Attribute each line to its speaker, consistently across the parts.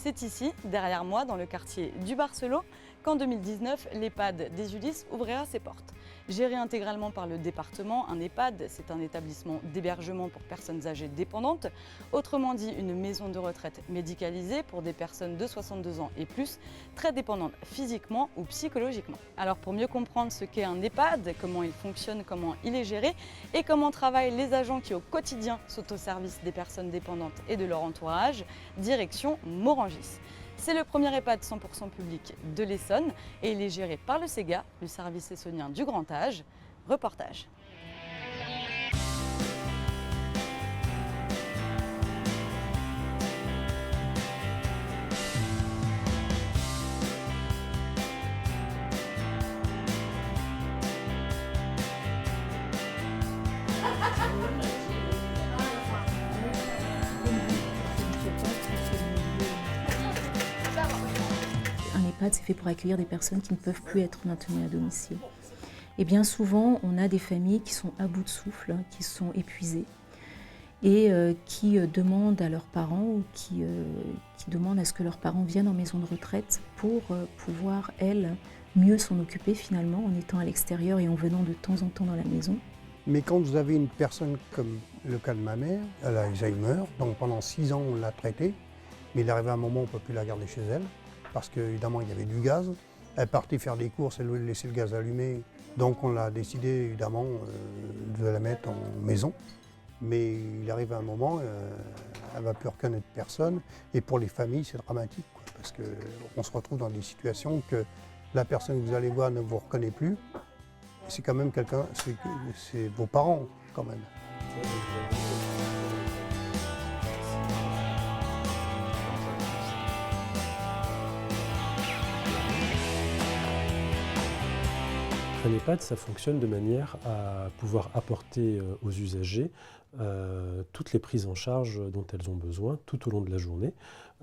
Speaker 1: C'est ici, derrière moi, dans le quartier du Barcelot, qu'en 2019, l'EHPAD des Ulysses ouvrira ses portes. Géré intégralement par le département, un EHPAD, c'est un établissement d'hébergement pour personnes âgées dépendantes, autrement dit une maison de retraite médicalisée pour des personnes de 62 ans et plus, très dépendantes physiquement ou psychologiquement. Alors pour mieux comprendre ce qu'est un EHPAD, comment il fonctionne, comment il est géré et comment travaillent les agents qui au quotidien sont au service des personnes dépendantes et de leur entourage, direction Morangis. C'est le premier EHPAD 100% public de l'Essonne et il est géré par le SEGA, le service essonnien du grand âge. Reportage.
Speaker 2: Un EHPAD, c'est fait pour accueillir des personnes qui ne peuvent plus être maintenues à domicile. Et bien souvent, on a des familles qui sont à bout de souffle, qui sont épuisées et qui demandent à leurs parents ou qui demandent à ce que leurs parents viennent en maison de retraite pour pouvoir, elles, mieux s'en occuper finalement en étant à l'extérieur et en venant de temps en temps dans la maison.
Speaker 3: Mais quand vous avez une personne comme le cas de ma mère, elle a Alzheimer, donc pendant 6 ans on l'a traitée, mais il arrivait un moment où on ne peut plus la garder chez elle, parce qu'évidemment il y avait du gaz. Elle partait faire des courses, elle laissait le gaz allumé, donc on a décidé évidemment de la mettre en maison. Mais il arrive un moment, elle ne va plus reconnaître personne, et pour les familles c'est dramatique, quoi, parce qu'on se retrouve dans des situations que la personne que vous allez voir ne vous reconnaît plus. C'est quand même quelqu'un, c'est vos parents quand même.
Speaker 4: Un EHPAD, ça fonctionne de manière à pouvoir apporter aux usagers toutes les prises en charge dont elles ont besoin tout au long de la journée.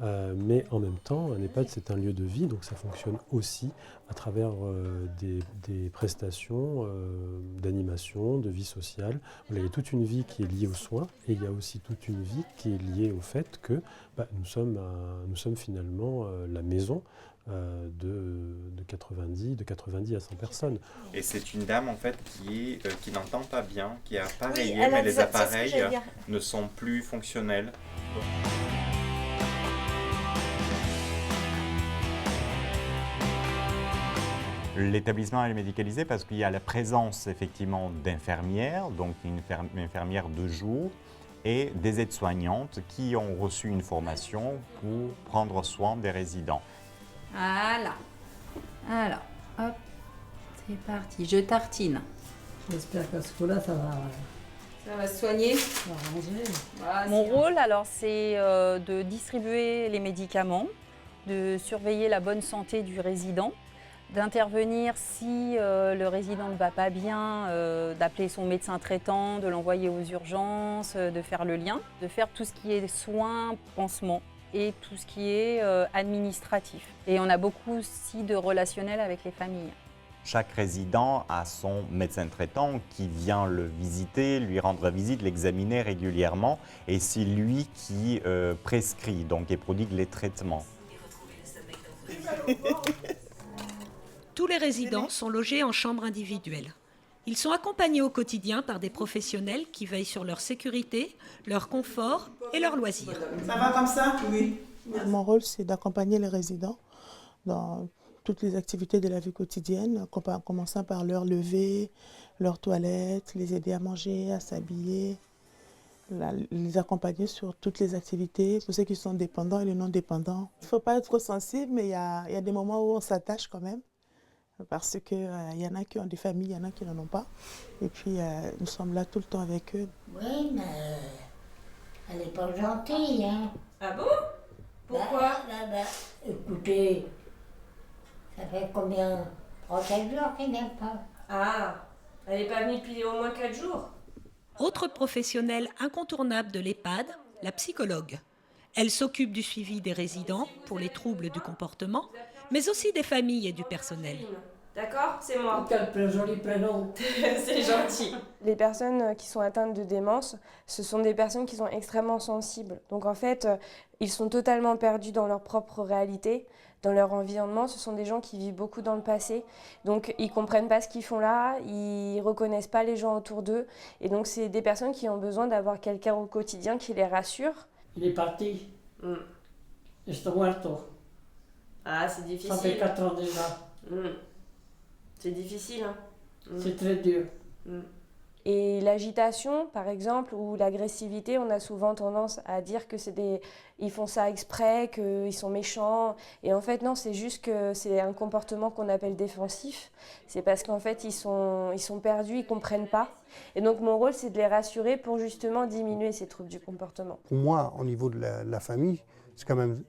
Speaker 4: Mais en même temps, un EHPAD, c'est un lieu de vie, donc ça fonctionne aussi à travers des prestations d'animation, de vie sociale. Voilà, il y a toute une vie qui est liée aux soins et il y a aussi toute une vie qui est liée au fait que nous sommes finalement la maison de 90 à 100 personnes.
Speaker 5: Et c'est une dame en fait qui n'entend pas bien, qui est appareillée, mais les appareils ne sont plus fonctionnels. L'établissement est médicalisé parce qu'il y a la présence effectivement d'infirmières, donc une infirmière de jour, et des aides-soignantes qui ont reçu une formation pour prendre soin des résidents.
Speaker 6: Voilà. Alors, hop, c'est parti. Je tartine.
Speaker 7: J'espère qu'à ce coup-là, ça va
Speaker 6: se soigner.
Speaker 7: arranger.
Speaker 6: Voilà,
Speaker 1: Mon rôle, alors, c'est de distribuer les médicaments, de surveiller la bonne santé du résident, d'intervenir si le résident ne va pas bien, d'appeler son médecin traitant, de l'envoyer aux urgences, de faire le lien, de faire tout ce qui est soins, pansements et tout ce qui est administratif. Et on a beaucoup aussi de relationnel avec les familles.
Speaker 5: Chaque résident a son médecin traitant qui vient le visiter, lui rendre visite, l'examiner régulièrement et c'est lui qui prescrit donc et prodigue les traitements.
Speaker 8: Tous les résidents sont logés en chambre individuelle. Ils sont accompagnés au quotidien par des professionnels qui veillent sur leur sécurité, leur confort et leurs loisirs.
Speaker 9: Ça va comme ça? Oui.
Speaker 7: Mon rôle, c'est d'accompagner les résidents dans toutes les activités de la vie quotidienne, en commençant par leur lever, leur toilette, les aider à manger, à s'habiller, les accompagner sur toutes les activités, pour ceux qui sont dépendants et les non dépendants. Il ne faut pas être trop sensible, mais il y a des moments où on s'attache quand même. Parce qu'il y en a qui ont des familles, il y en a qui n'en ont pas. Et puis, nous sommes là tout le temps avec eux.
Speaker 10: Oui, mais elle n'est pas gentille, hein.
Speaker 6: Ah bon? Pourquoi?
Speaker 10: Écoutez, ça fait combien? 3-4 jours qu'elle n'est pas.
Speaker 6: Ah, elle n'est pas venue depuis au moins 4 jours.
Speaker 8: Autre professionnel incontournable de l'EHPAD, la psychologue. Elle s'occupe du suivi des résidents pour les troubles du comportement, mais aussi des familles et du personnel.
Speaker 6: D'accord? C'est moi.
Speaker 10: Quel joli prénom.
Speaker 6: C'est gentil.
Speaker 9: Les personnes qui sont atteintes de démence, ce sont des personnes qui sont extrêmement sensibles. Donc en fait, ils sont totalement perdus dans leur propre réalité, dans leur environnement. Ce sont des gens qui vivent beaucoup dans le passé. Donc ils ne comprennent pas ce qu'ils font là, ils ne reconnaissent pas les gens autour d'eux. Et donc c'est des personnes qui ont besoin d'avoir quelqu'un au quotidien qui les rassure.
Speaker 10: Il est parti. Estoy muerto.
Speaker 6: Ah, c'est difficile.
Speaker 10: Ça fait 4 ans déjà.
Speaker 6: C'est difficile, hein.
Speaker 10: C'est très dur.
Speaker 9: Et l'agitation, par exemple, ou l'agressivité, on a souvent tendance à dire que ils font ça exprès, qu'ils sont méchants. Et en fait, non, c'est juste que c'est un comportement qu'on appelle défensif. C'est parce qu'en fait, ils sont perdus, ils ne comprennent pas. Et donc, mon rôle, c'est de les rassurer pour justement diminuer ces troubles du comportement.
Speaker 3: Pour moi, au niveau de la famille, c'est quand même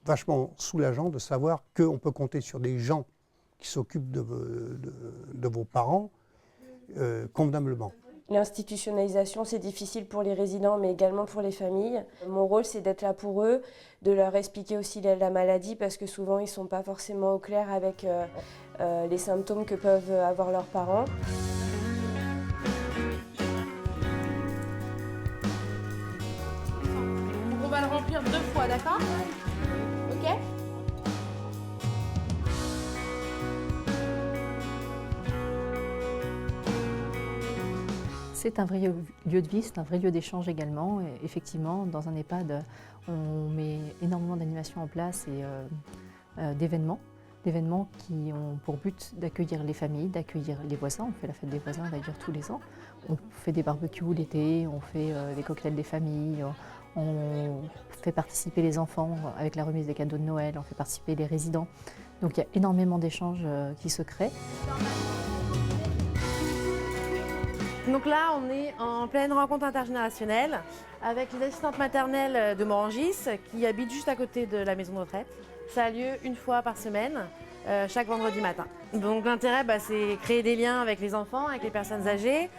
Speaker 3: vachement soulageant de savoir qu'on peut compter sur des gens qui s'occupent de vos parents convenablement.
Speaker 9: L'institutionnalisation, c'est difficile pour les résidents, mais également pour les familles. Mon rôle, c'est d'être là pour eux, de leur expliquer aussi la maladie, parce que souvent, ils ne sont pas forcément au clair avec les symptômes que peuvent avoir leurs parents.
Speaker 11: On va le remplir 2 fois, d'accord? Ok?
Speaker 2: C'est un vrai lieu de vie, c'est un vrai lieu d'échange également. Et effectivement, dans un EHPAD, on met énormément d'animations en place et d'événements qui ont pour but d'accueillir les familles, d'accueillir les voisins. On fait la fête des voisins d'ailleurs tous les ans. On fait des barbecues l'été, on fait des cocktails des familles, on fait participer les enfants avec la remise des cadeaux de Noël, on fait participer les résidents. Donc il y a énormément d'échanges qui se créent.
Speaker 11: Donc là, on est en pleine rencontre intergénérationnelle avec les assistantes maternelles de Morangis qui habitent juste à côté de la maison de retraite. Ça a lieu 1 fois par semaine, chaque vendredi matin. Donc l'intérêt, c'est créer des liens avec les enfants, avec les personnes âgées,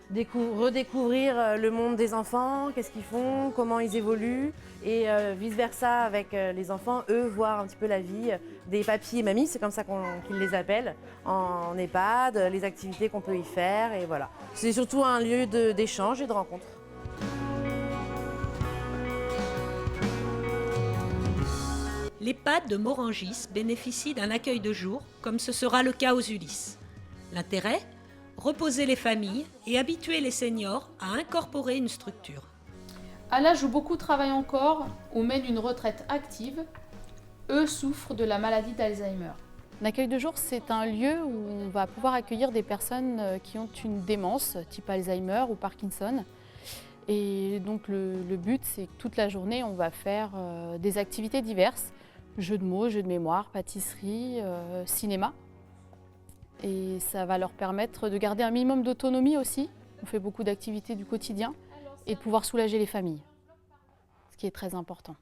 Speaker 11: redécouvrir le monde des enfants, qu'est-ce qu'ils font, comment ils évoluent, et vice-versa avec les enfants, eux, voir un petit peu la vie des papis et mamies, c'est comme ça qu'ils les appellent, en EHPAD, les activités qu'on peut y faire, et voilà. C'est surtout un lieu d'échange et de rencontre.
Speaker 8: L'EHPAD de Morangis bénéficie d'un accueil de jour, comme ce sera le cas aux Ulysses. L'intérêt ? Reposer les familles et habituer les seniors à incorporer une structure.
Speaker 12: À l'âge où beaucoup travaillent encore ou mènent une retraite active, eux souffrent de la maladie d'Alzheimer.
Speaker 13: L'accueil de jour, c'est un lieu où on va pouvoir accueillir des personnes qui ont une démence, type Alzheimer ou Parkinson. Et donc le but, c'est que toute la journée, on va faire des activités diverses, jeux de mots, jeux de mémoire, pâtisserie, cinéma. Et ça va leur permettre de garder un minimum d'autonomie aussi. On fait beaucoup d'activités du quotidien et de pouvoir soulager les familles, ce qui est très important.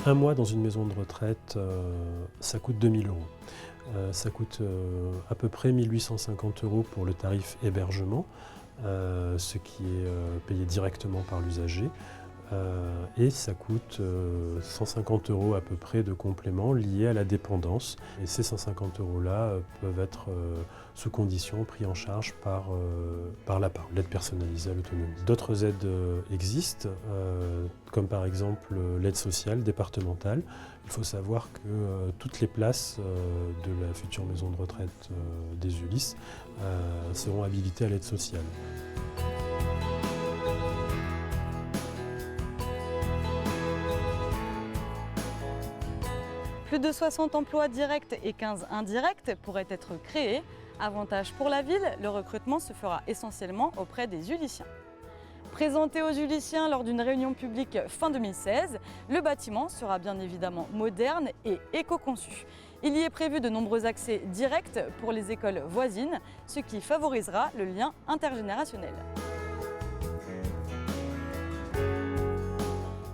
Speaker 4: Un mois dans une maison de retraite, ça coûte 2 000 €. Ça coûte à peu près 1 850 € pour le tarif hébergement, ce qui est payé directement par l'usager. Et ça coûte 150 € à peu près de compléments liés à la dépendance. Et ces 150 € peuvent être sous condition pris en charge par l'APA, l'aide personnalisée à l'autonomie. D'autres aides existent, comme par exemple l'aide sociale départementale. Il faut savoir que toutes les places de la future maison de retraite des Ulysses seront habilitées à l'aide sociale.
Speaker 1: Plus de 60 emplois directs et 15 indirects pourraient être créés. Avantage pour la ville, le recrutement se fera essentiellement auprès des Ulyssiens. Présenté aux Ulyssiens lors d'une réunion publique fin 2016, le bâtiment sera bien évidemment moderne et éco-conçu. Il y est prévu de nombreux accès directs pour les écoles voisines, ce qui favorisera le lien intergénérationnel.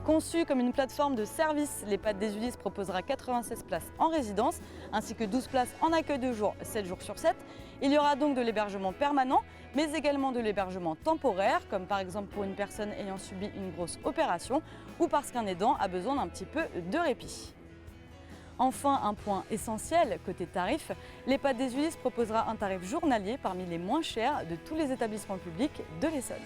Speaker 1: Conçu comme une plateforme de service, l'EHPAD des Ulysses proposera 96 places en résidence ainsi que 12 places en accueil de jour 7 jours sur 7. Il y aura donc de l'hébergement permanent mais également de l'hébergement temporaire comme par exemple pour une personne ayant subi une grosse opération ou parce qu'un aidant a besoin d'un petit peu de répit. Enfin, un point essentiel côté tarif, l'EHPAD des Ulysses proposera un tarif journalier parmi les moins chers de tous les établissements publics de l'Essonne.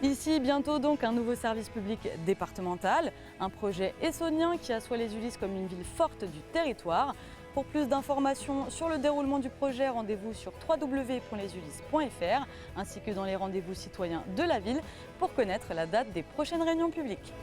Speaker 1: Ici, bientôt donc un nouveau service public départemental, un projet essonnien qui assoit les Ulysses comme une ville forte du territoire. Pour plus d'informations sur le déroulement du projet, rendez-vous sur www.lesulysses.fr ainsi que dans les rendez-vous citoyens de la ville pour connaître la date des prochaines réunions publiques.